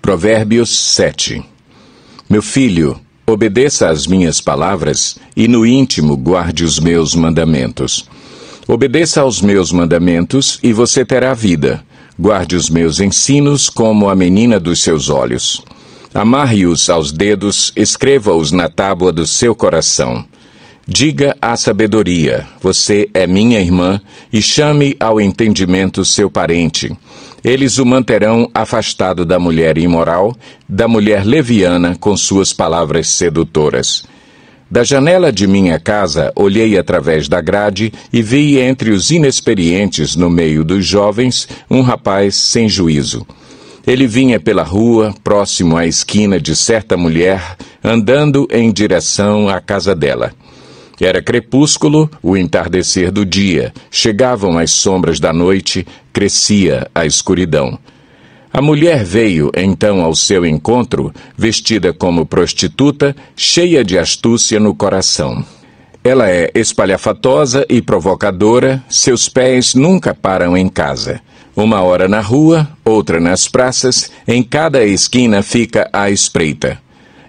Provérbios 7. Meu filho, obedeça às minhas palavras e no íntimo guarde os meus mandamentos. Obedeça aos meus mandamentos e você terá vida. Guarde os meus ensinos como a menina dos seus olhos. Amarre-os aos dedos, escreva-os na tábua do seu coração. Diga à sabedoria, você é minha irmã, e chame ao entendimento seu parente. Eles o manterão afastado da mulher imoral, da mulher leviana com suas palavras sedutoras. Da janela de minha casa olhei através da grade e vi entre os inexperientes no meio dos jovens um rapaz sem juízo. Ele vinha pela rua, próximo à esquina de certa mulher, andando em direção à casa dela. Era crepúsculo, o entardecer do dia, chegavam as sombras da noite, crescia a escuridão. A mulher veio, então, ao seu encontro, vestida como prostituta, cheia de astúcia no coração. Ela é espalhafatosa e provocadora, seus pés nunca param em casa. Uma hora na rua, outra nas praças, em cada esquina fica à espreita.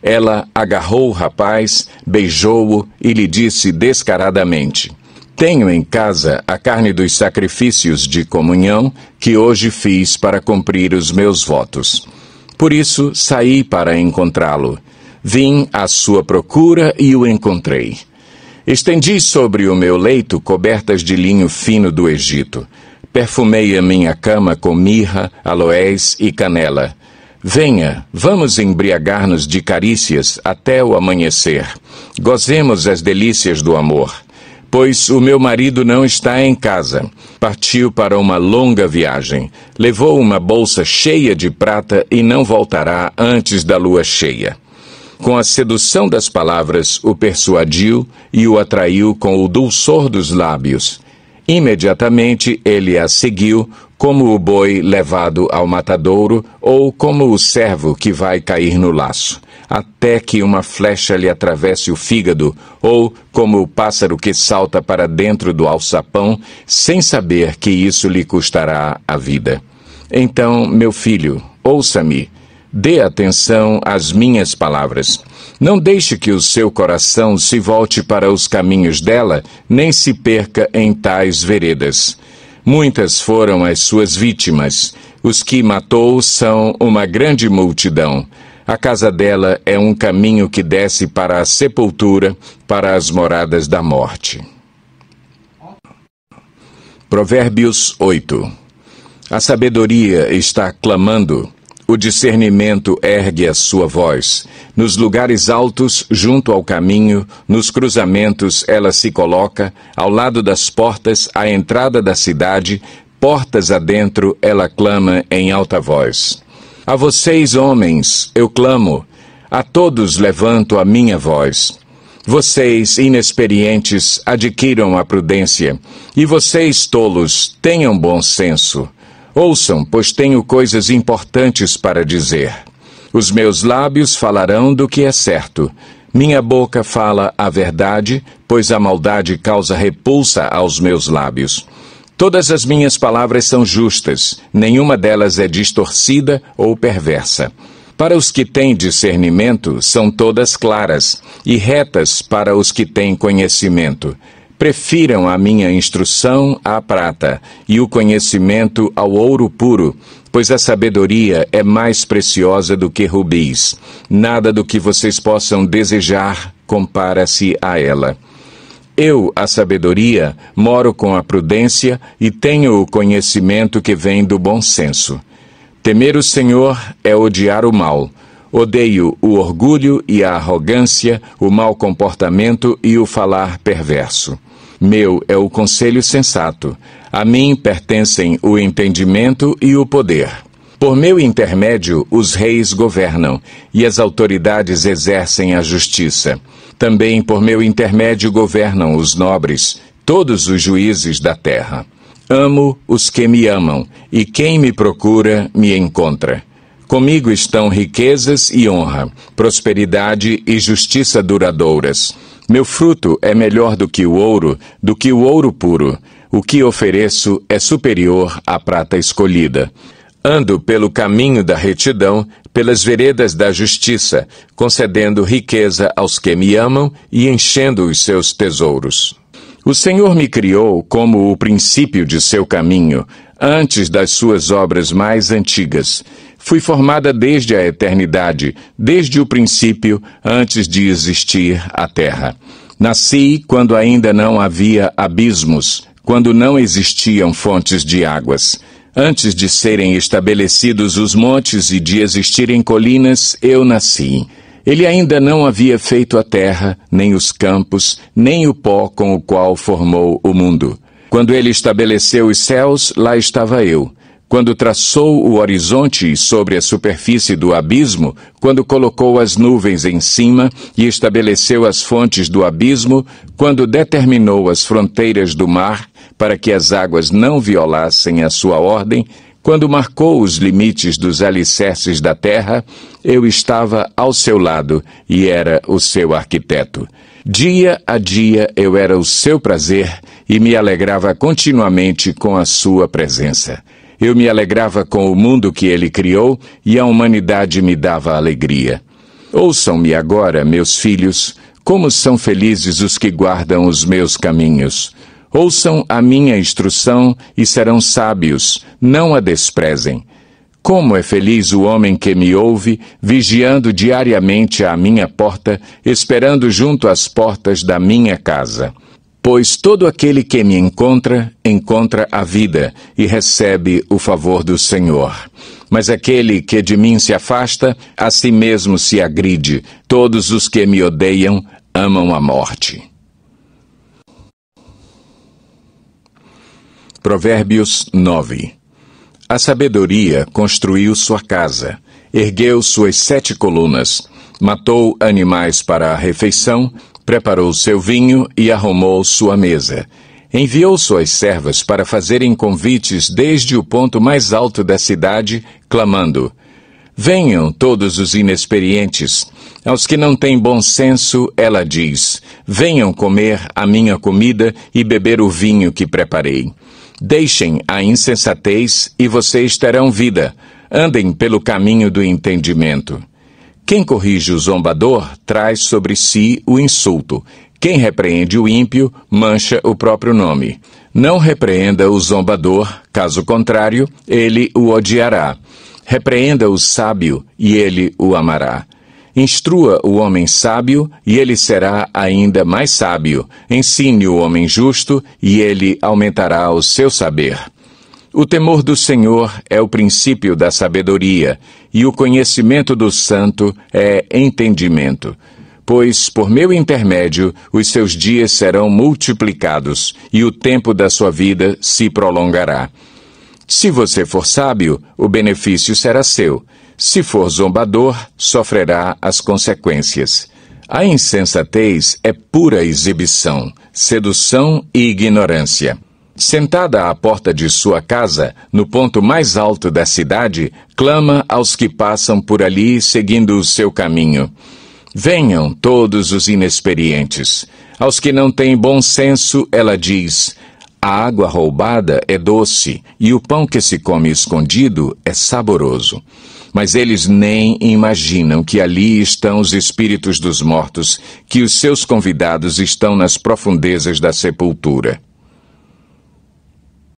Ela agarrou o rapaz, beijou-o e lhe disse descaradamente: tenho em casa a carne dos sacrifícios de comunhão que hoje fiz para cumprir os meus votos. Por isso saí para encontrá-lo. Vim à sua procura e o encontrei. Estendi sobre o meu leito cobertas de linho fino do Egito. Perfumei a minha cama com mirra, aloés e canela. Venha, vamos embriagar-nos de carícias até o amanhecer. Gozemos as delícias do amor. Pois o meu marido não está em casa. Partiu para uma longa viagem. Levou uma bolsa cheia de prata e não voltará antes da lua cheia. Com a sedução das palavras, o persuadiu e o atraiu com o dulçor dos lábios. Imediatamente ele a seguiu, como o boi levado ao matadouro ou como o servo que vai cair no laço, até que uma flecha lhe atravesse o fígado, ou como o pássaro que salta para dentro do alçapão, sem saber que isso lhe custará a vida. Então, meu filho, ouça-me, dê atenção às minhas palavras. Não deixe que o seu coração se volte para os caminhos dela, nem se perca em tais veredas. Muitas foram as suas vítimas. Os que matou são uma grande multidão. A casa dela é um caminho que desce para a sepultura, para as moradas da morte. Provérbios 8. A sabedoria está clamando. O discernimento ergue a sua voz. Nos lugares altos, junto ao caminho, nos cruzamentos ela se coloca, ao lado das portas, à entrada da cidade, portas adentro, ela clama em alta voz. A vocês, homens, eu clamo, a todos levanto a minha voz. Vocês, inexperientes, adquiram a prudência, e vocês, tolos, tenham bom senso. Ouçam, pois tenho coisas importantes para dizer. Os meus lábios falarão do que é certo. Minha boca fala a verdade, pois a maldade causa repulsa aos meus lábios. Todas as minhas palavras são justas, nenhuma delas é distorcida ou perversa. Para os que têm discernimento, são todas claras, e retas para os que têm conhecimento. Prefiram a minha instrução à prata, e o conhecimento ao ouro puro, pois a sabedoria é mais preciosa do que rubis. Nada do que vocês possam desejar compara-se a ela. Eu, a sabedoria, moro com a prudência e tenho o conhecimento que vem do bom senso. Temer o Senhor é odiar o mal. Odeio o orgulho e a arrogância, o mau comportamento e o falar perverso. Meu é o conselho sensato. A mim pertencem o entendimento e o poder. Por meu intermédio, os reis governam, e as autoridades exercem a justiça. Também por meu intermédio governam os nobres, todos os juízes da terra. Amo os que me amam, e quem me procura me encontra. Comigo estão riquezas e honra, prosperidade e justiça duradouras. Meu fruto é melhor do que o ouro puro. O que ofereço é superior à prata escolhida. Ando pelo caminho da retidão, pelas veredas da justiça, concedendo riqueza aos que me amam e enchendo os seus tesouros. O Senhor me criou como o princípio de seu caminho, antes das suas obras mais antigas. Fui formada desde a eternidade, desde o princípio, antes de existir a terra. Nasci quando ainda não havia abismos, quando não existiam fontes de águas. Antes de serem estabelecidos os montes e de existirem colinas, eu nasci. Ele ainda não havia feito a terra, nem os campos, nem o pó com o qual formou o mundo. Quando ele estabeleceu os céus, lá estava eu. Quando traçou o horizonte sobre a superfície do abismo, quando colocou as nuvens em cima e estabeleceu as fontes do abismo, quando determinou as fronteiras do mar para que as águas não violassem a sua ordem, quando marcou os limites dos alicerces da terra, eu estava ao seu lado e era o seu arquiteto. Dia a dia eu era o seu prazer e me alegrava continuamente com a sua presença. Eu me alegrava com o mundo que ele criou e a humanidade me dava alegria. Ouçam-me agora, meus filhos, como são felizes os que guardam os meus caminhos. Ouçam a minha instrução e serão sábios, não a desprezem. Como é feliz o homem que me ouve, vigiando diariamente à minha porta, esperando junto às portas da minha casa. Pois todo aquele que me encontra, encontra a vida e recebe o favor do Senhor. Mas aquele que de mim se afasta, a si mesmo se agride. Todos os que me odeiam amam a morte. Provérbios 9. A sabedoria construiu sua casa, ergueu suas 7 colunas, matou animais para a refeição, preparou seu vinho e arrumou sua mesa. Enviou suas servas para fazerem convites desde o ponto mais alto da cidade, clamando: venham todos os inexperientes. Aos que não têm bom senso, ela diz: venham comer a minha comida e beber o vinho que preparei. Deixem a insensatez e vocês terão vida. Andem pelo caminho do entendimento. Quem corrige o zombador traz sobre si o insulto. Quem repreende o ímpio mancha o próprio nome. Não repreenda o zombador, caso contrário, ele o odiará. Repreenda o sábio e ele o amará. Instrua o homem sábio, e ele será ainda mais sábio. Ensine o homem justo, e ele aumentará o seu saber. O temor do Senhor é o princípio da sabedoria, e o conhecimento do santo é entendimento. Pois, por meu intermédio, os seus dias serão multiplicados, e o tempo da sua vida se prolongará. Se você for sábio, o benefício será seu. Se for zombador, sofrerá as consequências. A insensatez é pura exibição, sedução e ignorância. Sentada à porta de sua casa, no ponto mais alto da cidade, clama aos que passam por ali seguindo o seu caminho. Venham todos os inexperientes. Aos que não têm bom senso, ela diz: a água roubada é doce e o pão que se come escondido é saboroso. Mas eles nem imaginam que ali estão os espíritos dos mortos, que os seus convidados estão nas profundezas da sepultura.